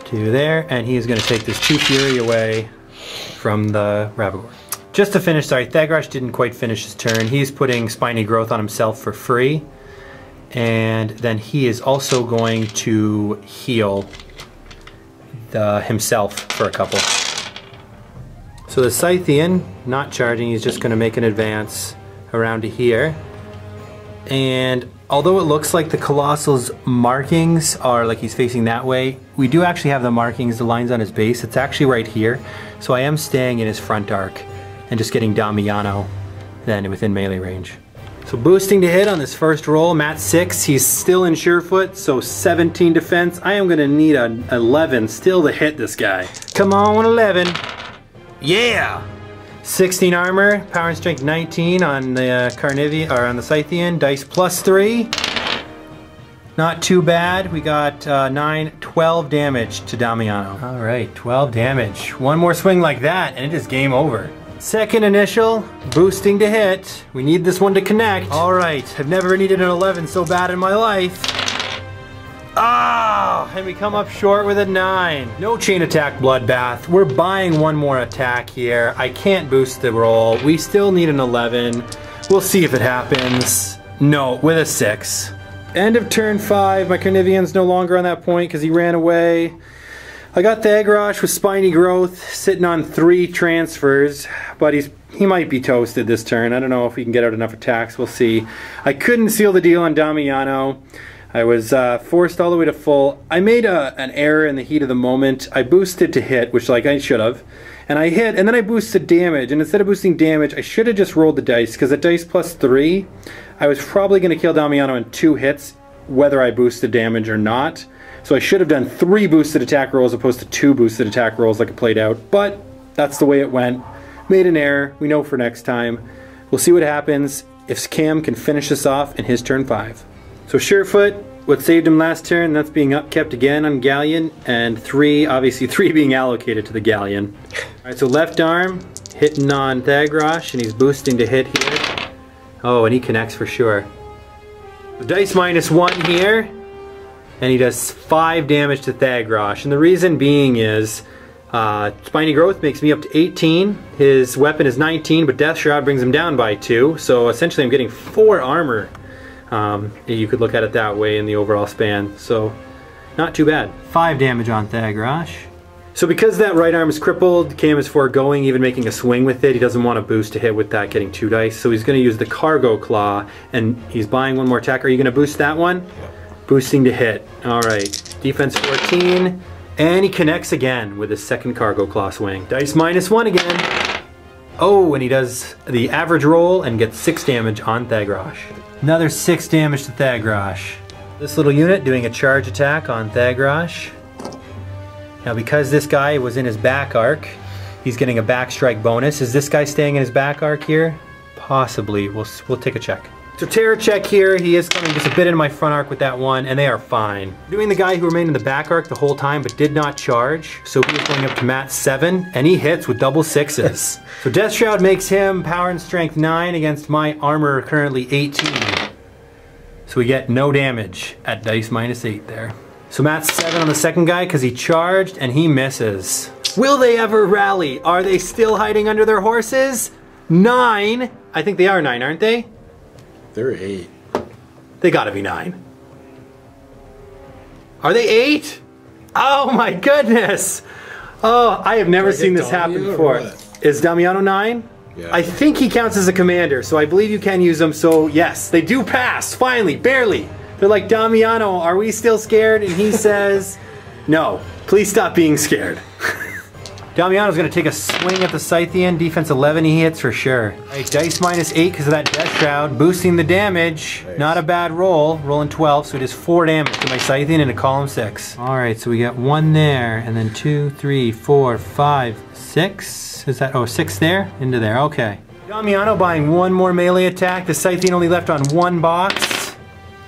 to there, and he is going to take this 2 fury away from the Ravagore. Just to finish, sorry, Thagrosh didn't quite finish his turn. He's putting Spiny Growth on himself for free. And then he is also going to heal himself for a couple. So the Scythian, not charging, he's just going to make an advance around to here. And although it looks like the Colossal's markings are like he's facing that way, we do actually have the markings, the lines on his base. It's actually right here. So I am staying in his front arc and just getting Damiano then within melee range. So boosting to hit on this first roll, Matt 6, he's still in Surefoot, so 17 defense. I am gonna need an 11 still to hit this guy. Come on, 11. Yeah! 16 armor, power and strength 19 on the on the Scythian, dice +3. Not too bad. We got 9, 12 damage to Damiano. All right, 12 damage. One more swing like that, and it is game over. Second initial, boosting to hit. We need this one to connect. All right, I've never needed an 11 so bad in my life. Ah, and we come up short with a 9. No chain attack bloodbath. We're buying one more attack here. I can't boost the roll. We still need an 11. We'll see if it happens. No, with a 6. End of turn 5. My Carnivean's no longer on that point because he ran away. I got Thagrosh with Spiny Growth sitting on 3 transfers, but he might be toasted this turn. I don't know if he can get out enough attacks. We'll see. I couldn't seal the deal on Damiano. I was forced all the way to full. I made an error in the heat of the moment. I boosted to hit, which like I should have. And I hit, and then I boosted damage. And instead of boosting damage, I should have just rolled the dice, because at dice +3, I was probably going to kill Damiano in 2 hits, whether I boosted damage or not. So I should have done 3 boosted attack rolls opposed to 2 boosted attack rolls like it played out. But that's the way it went. Made an error. We know for next time. We'll see what happens if Cam can finish this off in his turn 5. So Surefoot, what saved him last turn, that's being upkept again on Galleon. And 3, obviously 3 being allocated to the Galleon. Alright, so left arm, hitting on Thagrosh, and he's boosting to hit here. Oh, and he connects for sure. So dice -1 here. And he does 5 damage to Thagrosh. And the reason being is Spiny Growth makes me up to 18. His weapon is 19, but Death Shroud brings him down by 2. So essentially I'm getting 4 armor. You could look at it that way in the overall span. So not too bad. 5 damage on Thagrosh. So because that right arm is crippled, Cam is foregoing even making a swing with it. He doesn't want to boost to hit with that, getting 2 dice. So he's going to use the Cargo Claw, and he's buying 1 more attack. Are you going to boost that one? Yep. Boosting to hit. Alright. Defense 14. And he connects again with his second Cargo Claw swing. Dice -1 again. Oh, and he does the average roll and gets 6 damage on Thagrosh. Another 6 damage to Thagrosh. This little unit doing a charge attack on Thagrosh. Now because this guy was in his back arc, he's getting a back strike bonus. Is this guy staying in his back arc here? Possibly. We'll take a check. So terror check here, he is coming just a bit into my front arc with that one, and they are fine. Doing the guy who remained in the back arc the whole time but did not charge, so he is going up to Matt 7, and he hits with double 6s. So Death Shroud makes him power and strength 9 against my armor currently 18. So we get no damage at dice -8 there. So Matt's 7 on the second guy because he charged and he misses. Will they ever rally? Are they still hiding under their horses? 9. I think they are 9, aren't they? They're 8. They gotta be 9. Are they 8? Oh my goodness! Oh, I have never seen this happen before. Is Damiano 9? Yeah. I think he counts as a commander, so I believe you can use them, so yes, they do pass, finally, barely. They're like, Damiano, are we still scared? And he says, no, please stop being scared. Damiano's going to take a swing at the Scythian. Defense 11, he hits for sure. Right, dice -8 because of that Death Shroud. Boosting the damage. Nice. Not a bad roll. Rolling 12, so it is 4 damage to my Scythian into column 6. Alright, so we got 1 there, and then 2, 3, 4, 5, 6. Is that, 6 there? Into there, okay. Damiano buying 1 more melee attack. The Scythian only left on 1 box.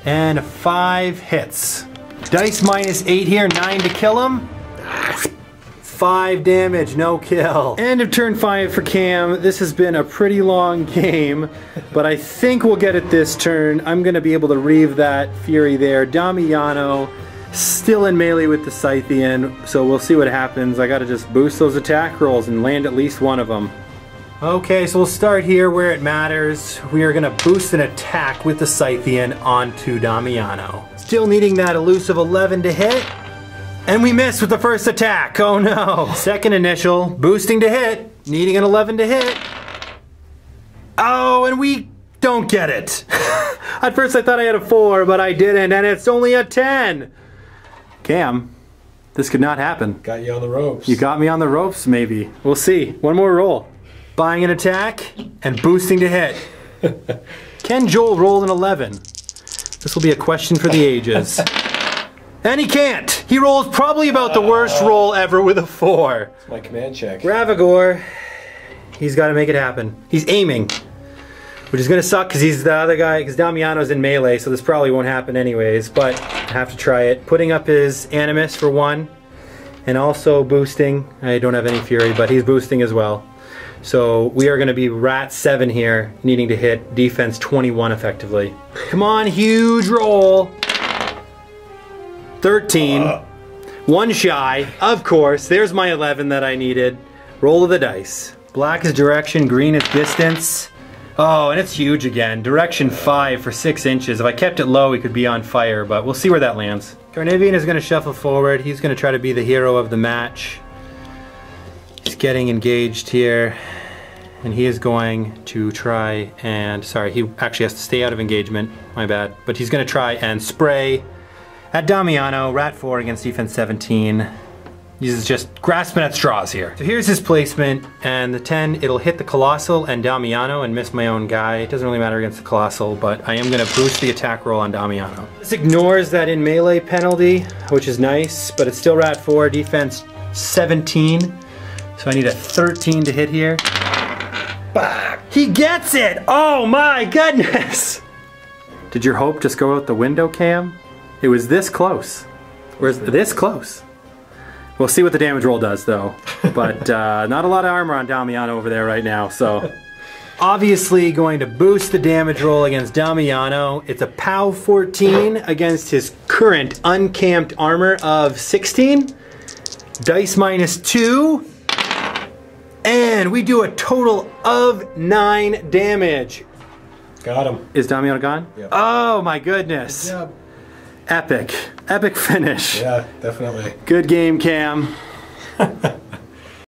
And 5 hits. Dice -8 here, 9 to kill him. 5 damage, no kill. End of turn 5 for Cam. This has been a pretty long game, but I think we'll get it this turn. I'm gonna be able to reave that Fury there. Damiano still in melee with the Scythian, so we'll see what happens. I gotta just boost those attack rolls and land at least one of them. Okay, so we'll start here where it matters. We are gonna boost an attack with the Scythian onto Damiano. Still needing that elusive 11 to hit. And we missed with the first attack, oh no. Second initial, boosting to hit, needing an 11 to hit. Oh, and we don't get it. At first I thought I had a 4, but I didn't, and it's only a 10. Cam, this could not happen. Got you on the ropes. You got me on the ropes, maybe. We'll see. One more roll. Buying an attack and boosting to hit. Can Joel roll an 11? This will be a question for the ages. And he can't. He rolls probably about the worst roll ever with a 4. It's my command check. Ravagor, he's got to make it happen. He's aiming, which is going to suck because he's the other guy, because Damiano's in melee, so this probably won't happen anyways, but I have to try it. Putting up his Animus for 1, and also boosting. I don't have any Fury, but he's boosting as well. So we are going to be Rat 7 here, needing to hit defense 21 effectively. Come on, huge roll. 13. 1 shy. Of course, there's my 11 that I needed. Roll of the dice. Black is direction, green is distance. Oh, and it's huge again. Direction 5 for 6 inches. If I kept it low, he could be on fire, but we'll see where that lands. Carnivian is going to shuffle forward. He's going to try to be the hero of the match. He's getting engaged here. And he is going to try and... Sorry, he actually has to stay out of engagement. My bad. But he's going to try and spray at Damiano. Rat 4 against defense 17. He's just grasping at straws here. So here's his placement, and the 10, it'll hit the Colossal and Damiano and miss my own guy. It doesn't really matter against the Colossal, but I am gonna boost the attack roll on Damiano. This ignores that in melee penalty, which is nice, but it's still Rat 4, defense 17. So I need a 13 to hit here. Bah! He gets it! Oh my goodness! Did your hope just go out the window, Cam? It was this close. Where's this close? We'll see what the damage roll does, though. But not a lot of armor on Damiano over there right now, so. Obviously going to boost the damage roll against Damiano. It's a POW 14 against his current uncamped armor of 16. Dice -2. And we do a total of 9 damage. Got him. Is Damiano gone? Yep. Oh my goodness. Good job. Epic. Epic finish. Yeah, definitely. Good game, Cam.